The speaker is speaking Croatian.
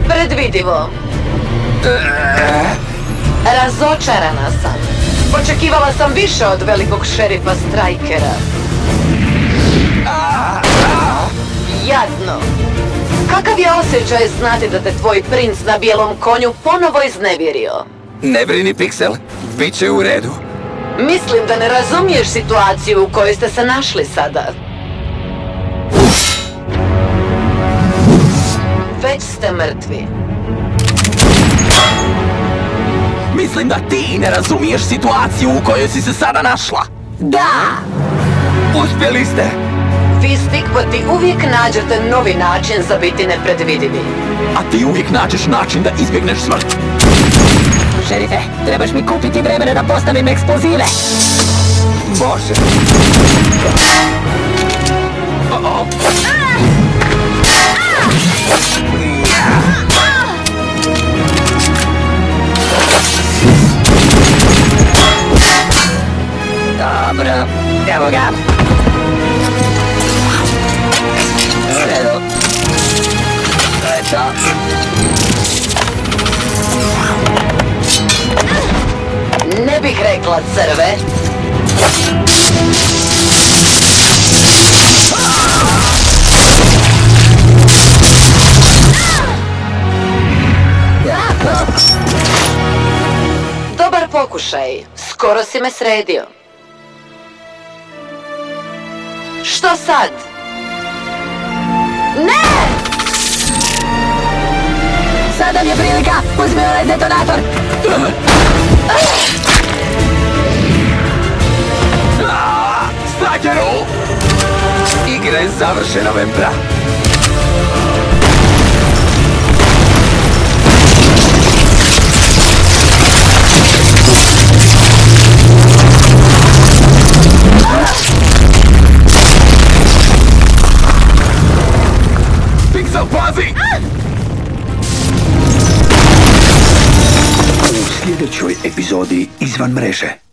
Predvidivo. Razočarana sam. Očekivala sam više od velikog šerifa Strikera. Jadno. Kakav je osjećaj znati da te tvoj princ na bijelom konju ponovo iznevjerio? Ne brini, Pixel. Biće u redu. Mislim da ne razumiješ situaciju u kojoj ste se našli sada. Već ste mrtvi. Mislim da ti ne razumiješ situaciju u kojoj si se sada našla. Da! Uspjeli ste! Vi stikvoti uvijek nađete novi način za biti nepredvidivi. A ti uvijek nađeš način da izbjegneš smrt. Šerife, trebaš mi kupiti vremena da postavim eksplozive. Bože! Dobro, evo ga. U redu. To je to. Ne bih rekla crve. Dobar pokušaj. Skoro si me sredio. Što sad? Ne! Sada mi je prilika, uzmi onaj detonator. Strikeru! Igra je završena, Vempra. Pixel, pazi! U sljedećoj epizodi Izvan mreže.